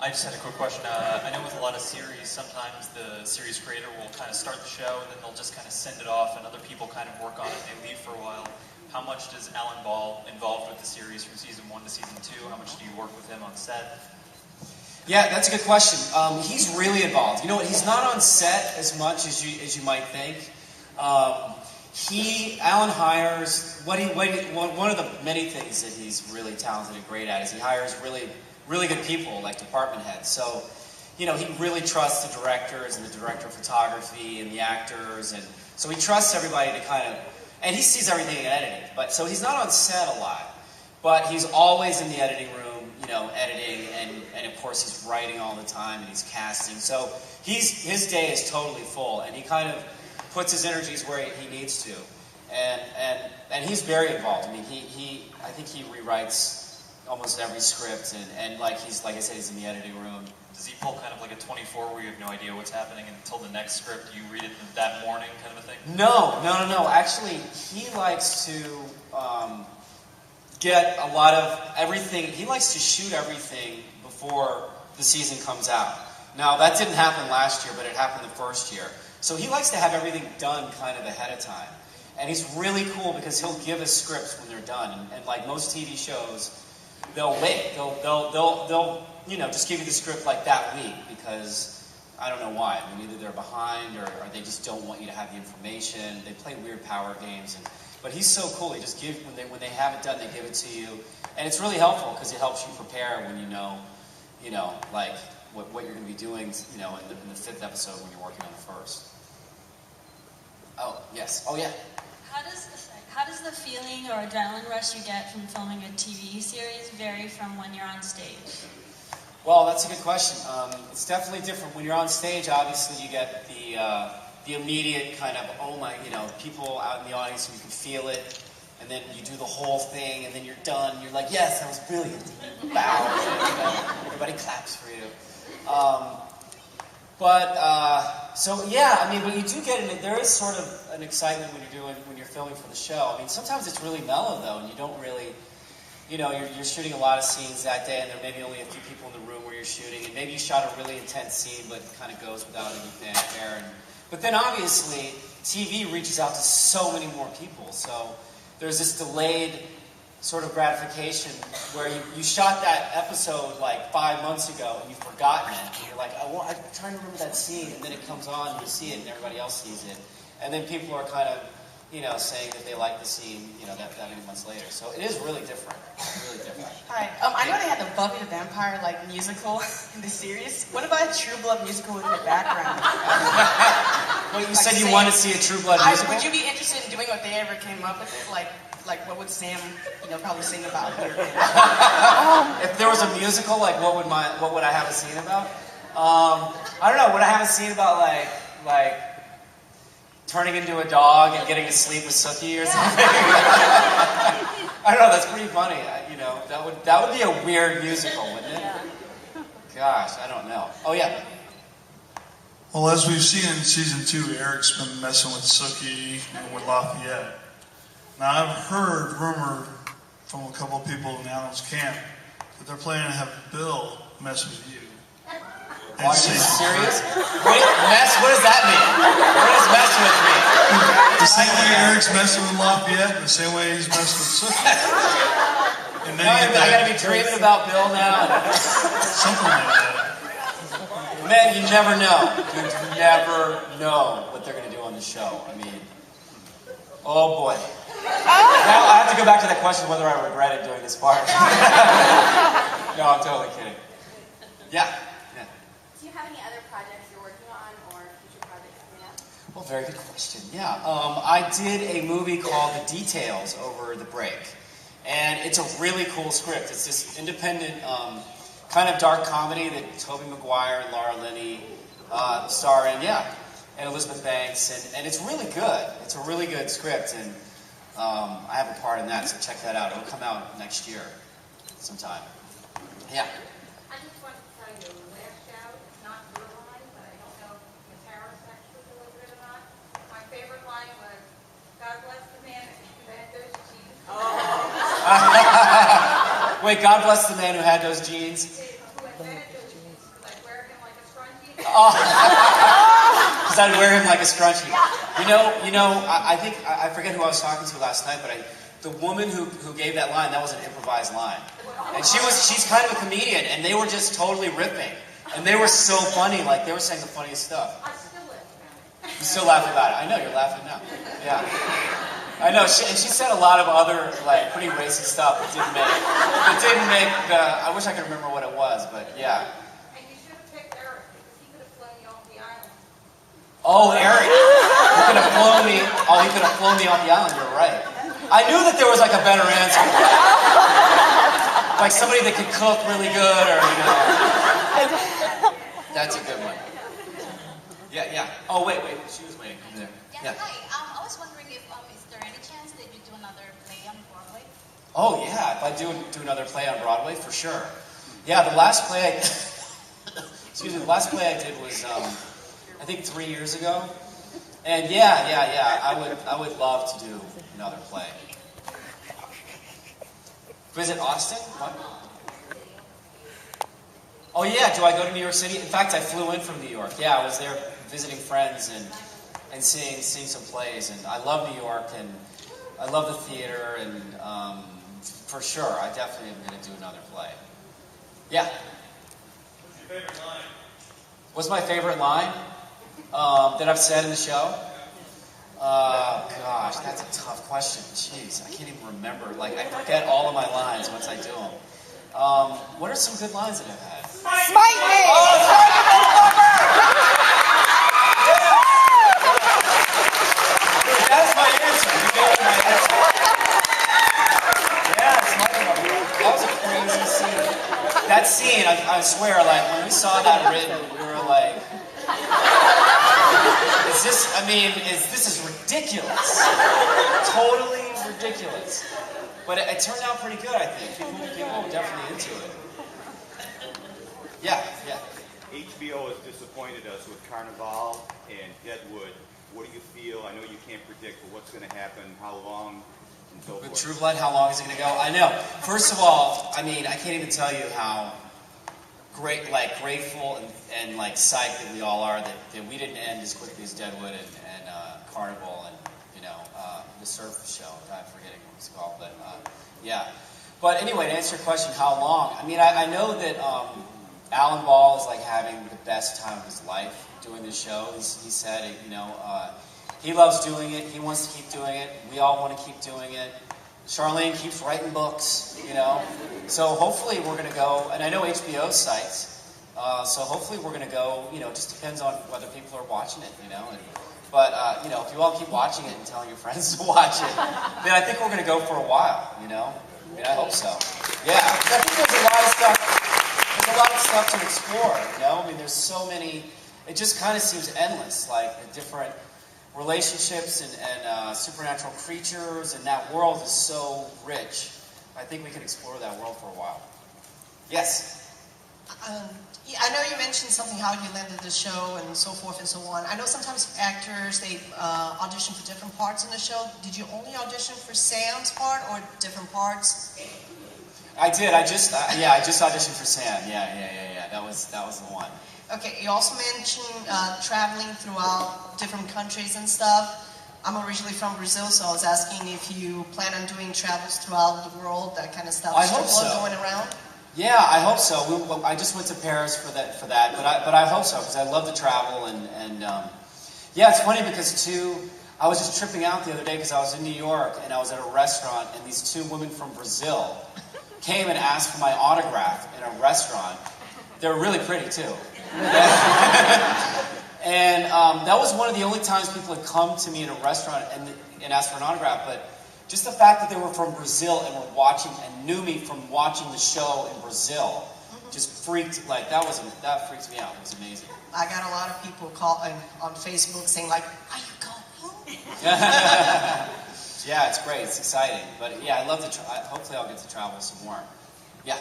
I just had a quick question. I know with a lot of series, sometimes the series creator will kind of start the show and then they'll just kind of send it off and other people kind of work on it and they leave for a while. How much does Alan Ball involved with the series from season 1 to season 2? How much do you work with him on set? Yeah, that's a good question. He's really involved. You know what? He's not on set as much as you might think. Alan hires one of the many things that he's really talented and great at is he hires really good people like department heads. So, you know, he really trusts the directors and the director of photography and the actors, and so he trusts everybody to kind of, and he sees everything in editing. But so he's not on set a lot, but he's always in the editing room, you know, editing, and of course he's writing all the time and he's casting. So his day is totally full, and he kind of puts his energies where he needs to, and he's very involved. I mean, I think he rewrites almost every script, and like I said, he's in the editing room. Does he pull kind of like a 24 where you have no idea what's happening until the next script, you read it that morning kind of a thing? No. Actually, he likes to get a lot of everything. He likes to shoot everything before the season comes out. Now, that didn't happen last year, but it happened the first year. So he likes to have everything done kind of ahead of time. And he's really cool because he'll give us scripts when they're done. And like most TV shows, they'll wait. They'll you know, just give you the script like that week because I don't know why. I mean, either they're behind or they just don't want you to have the information. They play weird power games. But he's so cool. He just gives, when they have it done, they give it to you. And it's really helpful because it helps you prepare when you know, like what you're going to be doing, you know, in the 5th episode when you're working on the 1st. Oh, yes. Oh, yeah. How does the feeling or adrenaline rush you get from filming a TV series vary from when you're on stage? Well, that's a good question. It's definitely different. When you're on stage, obviously you get the immediate kind of, oh my, you know, people out in the audience and you can feel it. And then you do the whole thing, and then you're done. And you're like, yes, that was brilliant. You bow. Everybody claps for you. So yeah, I mean, but you do get it. There is sort of an excitement when you're filming for the show. I mean, sometimes it's really mellow though, and you don't really, you know, you're shooting a lot of scenes that day, and there may be only a few people in the room where you're shooting, and maybe you shot a really intense scene, but it kind of goes without any fanfare. But then obviously, TV reaches out to so many more people, so there's this delayed sort of gratification where you shot that episode like 5 months ago and you've forgotten it. And you're like, I'm trying to remember that scene, and then it comes on and you see it and everybody else sees it. And then people are kind of, you know, saying that they like the scene, you know, that many months later. So it is really different. Really different. Hi. I know they had the Buffy the Vampire like musical in the series. What about a True Blood musical in the background? Well, you said you want to see a True Blood musical? Would you be interested in doing what they ever came up with it? Like what would Sam, you know, probably sing about here? If there was a musical, like what would I have a scene about? I don't know. Would I have a scene about like turning into a dog and getting to sleep with Sookie or something? I don't know. That's pretty funny. You know, that would be a weird musical, wouldn't it? Gosh, I don't know. Oh yeah. Well, as we've seen in season 2, Eric's been messing with Sookie and with Lafayette. Now, I've heard rumor from a couple of people in Alan's camp that they're planning to have Bill mess with you. Are you serious? Wait, mess? What does that mean? What does mess with me? The same way Eric's messing with Lafayette, and the same way he's messing with Sookie. And then I gotta be dreaming about Bill now? Something like that. Man, you never know. You never know what they're gonna do on the show. I mean, oh boy. Now I have to go back to that question whether I regretted doing this part. No, I'm totally kidding. Yeah. Do you have any other projects you're working on or future projects coming up? Well, very good question. Yeah. I did a movie called The Details over the break. And it's a really cool script. It's this independent, kind of dark comedy that Tobey Maguire and Laura Linney star in. Yeah. And Elizabeth Banks. And it's really good. It's a really good script. And I have a part in that, so check that out. It'll come out next year sometime. Yeah. I just want to tell you, last show, it's not your line, but I don't know if Ms. Harris actually delivered it or not. My favorite line was, God bless the man who had those jeans. Wait, God bless the man who had those jeans? Who invented those jeans. Because I'd wear him like a scrunchie. I think, I forget who I was talking to last night, but the woman who gave that line, that was an improvised line. And she's kind of a comedian, and they were just totally ripping. And they were so funny, like they were saying the funniest stuff. I still laugh about it. You still laugh about it. I know, you're laughing now. Yeah. I know, and she said a lot of other, like, pretty racist stuff that didn't make I wish I could remember what it was, but yeah. And you should have picked Eric, because he could have flown you off the island. Oh, Eric. He could have flown me. Oh, he could have flown me off the island. You're right. I knew that there was like a better answer. Like somebody that could cook really good, or That's a good one. Yeah. Oh, wait. She was waiting over there. Yeah, hi. I was wondering if is there any chance that you do another play on Broadway? Oh, yeah. If I do another play on Broadway, for sure. Yeah, the last play the last play I did was I think 3 years ago. And yeah. I would love to do another play. Visit Austin? What? Oh yeah, do I go to New York City? In fact, I flew in from New York. Yeah, I was there visiting friends and seeing some plays. And I love New York, and I love the theater, and for sure, I definitely am going to do another play. Yeah. What's your favorite line? What's my favorite line that I've said in the show? Gosh, that's a tough question. Jeez, I can't even remember. Like, I forget all of my lines once I do them. What are some good lines that I've had? Smite me! That's my answer. You gave me my answer. Yeah, Smite me. That was a crazy scene. That scene, I swear, like, when we saw that written, we were like, this is ridiculous. Totally ridiculous. But it turned out pretty good, I think. People were definitely into it. Yeah. HBO has disappointed us with Carnival and Deadwood. What do you feel? I know you can't predict, but what's going to happen, how long, and so With forth. True Blood, how long is it going to go? I know. First of all, I can't even tell you how grateful and like psyched that we all are that we didn't end as quickly as Deadwood and Carnival and the surf show. I'm forgetting what it's called, but yeah. But anyway, to answer your question, how long? I know that Alan Ball is like having the best time of his life doing this show. He said, he loves doing it. He wants to keep doing it. We all want to keep doing it. Charlene keeps writing books, So hopefully we're going to go, and I know HBO cites, so hopefully we're going to go, it just depends on whether people are watching it, But, if you all keep watching it and telling your friends to watch it, then I think we're going to go for a while, I hope so. Yeah, I think there's a lot of stuff to explore, there's so many, it just kind of seems endless, like the different relationships and supernatural creatures, and that world is so rich. I think we can explore that world for a while. Yes? I know you mentioned something, how you landed the show and so forth and so on. I know sometimes actors, they audition for different parts in the show. Did you only audition for Sam's part or different parts? I did. I just auditioned for Sam. Yeah. That was the one. Okay, you also mentioned traveling throughout different countries and stuff. I'm originally from Brazil, so I was asking if you plan on doing travels throughout the world, that kind of stuff. I hope so. Going around? Yeah, I hope so. I just went to Paris for that, but I hope so because I love to travel and yeah, it's funny because I was just tripping out the other day because I was in New York and I was at a restaurant and these two women from Brazil came and asked for my autograph in a restaurant. They were really pretty too. And that was one of the only times people had come to me in a restaurant and asked for an autograph. But just the fact that they were from Brazil and were watching and knew me from watching the show in Brazil just that freaks me out. It was amazing. I got a lot of people calling on Facebook saying like, "Are you going?" Yeah, it's great. It's exciting. But yeah, I love to try. Hopefully I'll get to travel some more. Yeah.